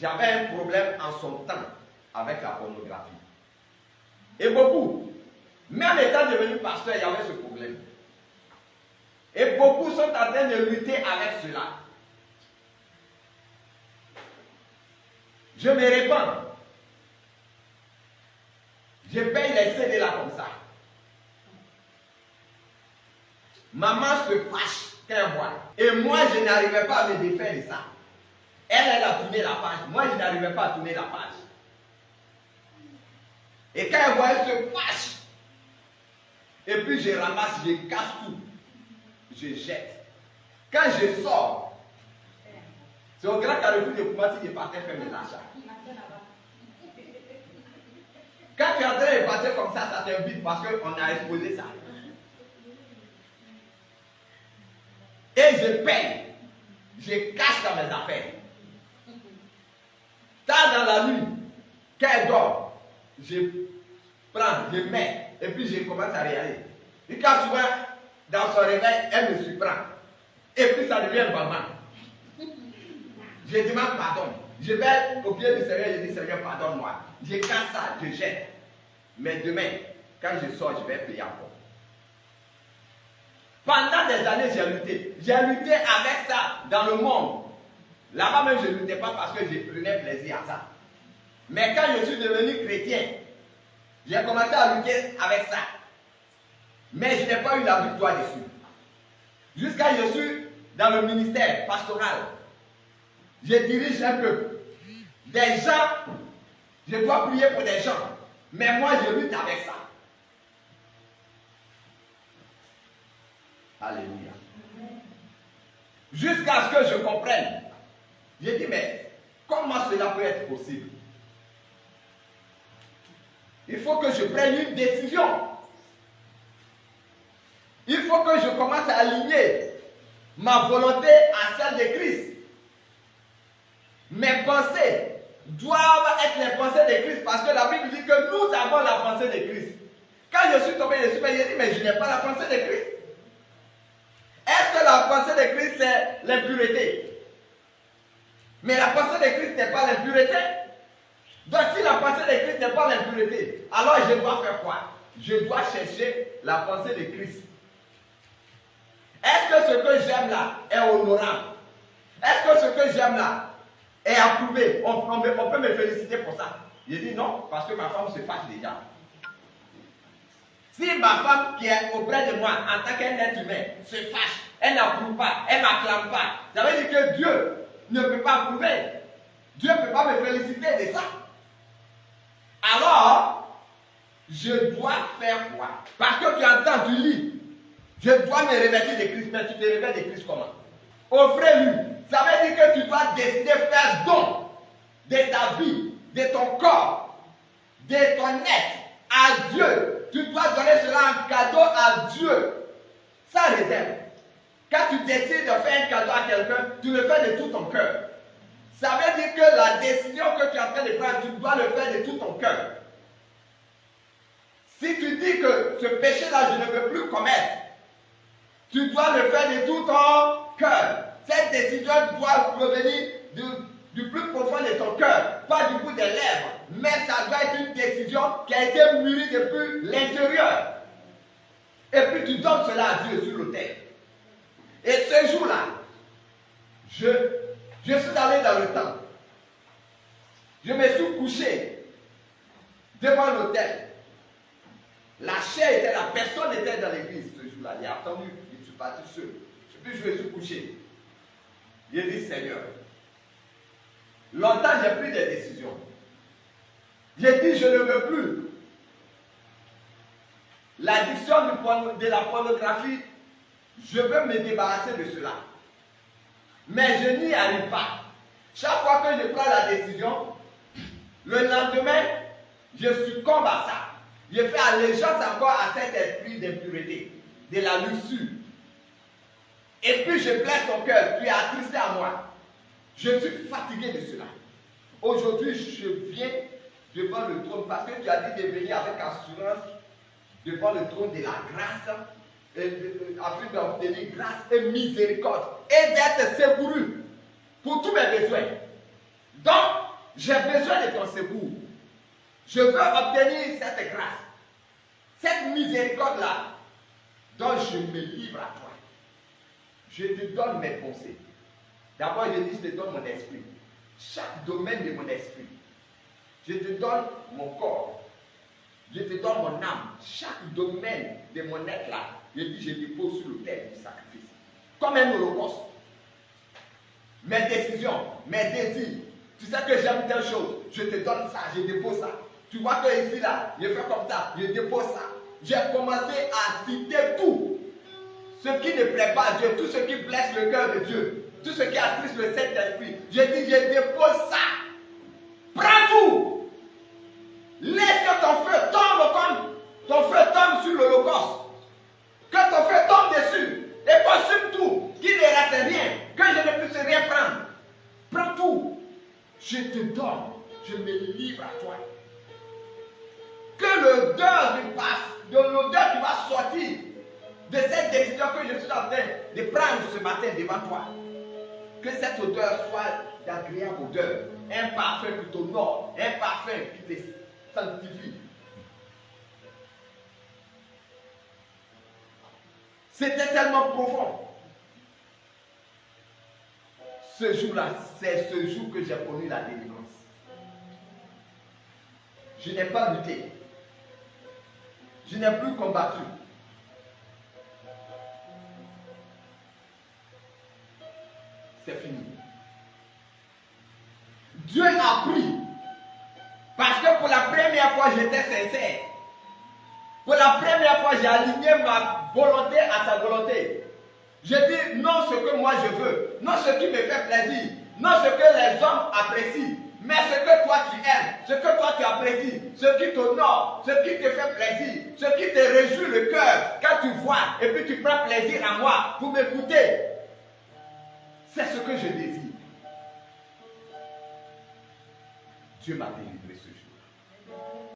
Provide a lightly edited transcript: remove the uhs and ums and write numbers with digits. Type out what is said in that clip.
j'avais un problème en son temps avec la pornographie. Et beaucoup, même étant devenu pasteur, il y avait ce problème. Et beaucoup sont en train de lutter avec cela. Je me répands. Je paye les CD là comme ça. Maman se fâche quand elle voit. Et moi, je n'arrivais pas à me défaire de ça. Elle a tourné la page. Moi, je n'arrivais pas à tourner la page. Et quand elle voit, elle se fâche. Et puis je ramasse, je casse tout. Je jette. Quand je sors, c'est au grand carrefour de Koumassi que je partais faire mes achats. Quand tu es en train de passer comme ça t'invite parce qu'on a exposé ça. Et je paye. Je cache dans mes affaires. Tard dans la nuit, quand elle dort, je prends, je mets, et puis je commence à regarder. Et quand souvent, dans son réveil, elle me surprend. Et puis ça devient maman. Je demande pardon. Je vais au pied du Seigneur, je dis Seigneur, pardonne-moi. Je casse ça, je jette. Mais demain, quand je sors, je vais payer encore. Pendant des années, j'ai lutté. J'ai lutté avec ça dans le monde. Là-bas même, je ne luttais pas parce que je prenais plaisir à ça. Mais quand je suis devenu chrétien, j'ai commencé à lutter avec ça. Mais je n'ai pas eu la victoire dessus. Jusqu'à ce que je suis dans le ministère pastoral. Je dirige un peuple. Des gens, je dois prier pour des gens. Mais moi, je lutte avec ça. Alléluia. Jusqu'à ce que je comprenne. J'ai dit, mais comment cela peut être possible? Il faut que je prenne une décision. Il faut que je commence à aligner ma volonté à celle de Christ. Mes pensées doivent être les pensées de Christ parce que la Bible dit que nous avons la pensée de Christ. Quand je suis tombé dessus, j'ai dit, mais je n'ai pas la pensée de Christ. Est-ce que la pensée de Christ c'est l'impureté? Mais la pensée de Christ n'est pas l'impureté. Donc si la pensée de Christ n'est pas l'impureté, alors je dois faire quoi? Je dois chercher la pensée de Christ. Est-ce que ce que j'aime là est honorable? Est-ce que ce que j'aime là est approuvé? On peut me féliciter pour ça. J'ai dit non, parce que ma femme se fâche déjà. Si ma femme qui est auprès de moi en tant qu'être humain se fâche, elle n'approuve pas, elle ne m'acclame pas, ça veut dire que Dieu ne peut pas approuver. Dieu ne peut pas me féliciter de ça. Alors, je dois faire quoi? Parce que tu entends, tu lis. Je dois me revêtir de Christ, mais tu te revêts de Christ comment? Offrez-lui. Ça veut dire que tu dois décider de faire don de ta vie, de ton corps, de ton être à Dieu. Tu dois donner cela en cadeau à Dieu, sans réserve. Quand tu décides de faire un cadeau à quelqu'un, tu le fais de tout ton cœur. Ça veut dire que la décision que tu es en train de prendre, tu dois le faire de tout ton cœur. Si tu dis que ce péché-là, je ne veux plus commettre, tu dois le faire de tout ton cœur. Cette décision doit provenir du plus profond de ton cœur, pas du bout des lèvres. Mais ça doit être une décision qui a été mûrie depuis l'intérieur. Et puis tu donnes cela à Dieu sur l'autel. Et ce jour-là, je suis allé dans le temple. Je me suis couché devant l'autel. La chair était là, personne n'était dans l'église ce jour-là. J'ai attendu, je suis parti seul. Et puis je me suis couché. J'ai dit, Seigneur, longtemps j'ai pris des décisions. J'ai dit, je ne veux plus. L'addiction de la pornographie, je veux me débarrasser de cela. Mais je n'y arrive pas. Chaque fois que je prends la décision, le lendemain, je succombe à ça. Je fais allégeance encore à cet esprit d'impureté, de la luxure. Et puis je blesse ton cœur, tu es attristé à moi. Je suis fatigué de cela. Aujourd'hui, je viens devant le trône parce que tu as dit de venir avec assurance devant le trône de la grâce, afin d'obtenir grâce et miséricorde et d'être secouru pour tous mes besoins. Donc, J'ai besoin de ton secours. Je veux obtenir cette grâce, cette miséricorde-là, dont je me livre à toi. Je te donne mes pensées. D'abord, je dis, je te donne mon esprit. Chaque domaine de mon esprit. Je te donne mon corps. Je te donne mon âme. Chaque domaine de mon être là, je dis, je dépose sur l'autel du sacrifice. Comme un holocauste. Mes décisions, mes désirs. Tu sais que j'aime telle chose. Je te donne ça, je dépose ça. Tu vois que ici là, je fais comme ça, je dépose ça. J'ai commencé à citer tout. Ce qui ne plaît pas à Dieu, tout ce qui blesse le cœur de Dieu, tout ce qui attriste le Saint-Esprit. Je dis, je dépose ça. Prends tout. Laisse que ton feu tombe comme ton feu tombe sur l'holocauste. Que ton feu tombe dessus et consume tout. Qu'il ne reste rien. Que je ne puisse rien prendre. Prends tout. Je te donne. Je me livre à toi. Que l'odeur du passe, de l'odeur qui va sortir de cette décision que je suis en train de prendre ce matin devant toi, que cette odeur soit d'agréable odeur, un parfum qui t'honore, un parfum qui te sanctifie. C'était tellement profond. Ce jour-là, c'est ce jour que j'ai connu la délivrance. Je n'ai pas lutté. Je n'ai plus combattu. C'est fini. Dieu a pris. Parce que pour la première fois, j'étais sincère. Pour la première fois, j'ai aligné ma volonté à sa volonté. Je dis non ce que moi je veux, non ce qui me fait plaisir, non ce que les hommes apprécient, mais ce que toi tu aimes, ce que toi tu apprécies, ce qui t'honore, ce qui te fait plaisir, ce qui te réjouit le cœur quand tu vois et puis tu prends plaisir à moi pour m'écouter. C'est ce que je désire. Dieu m'a délivré ce jour.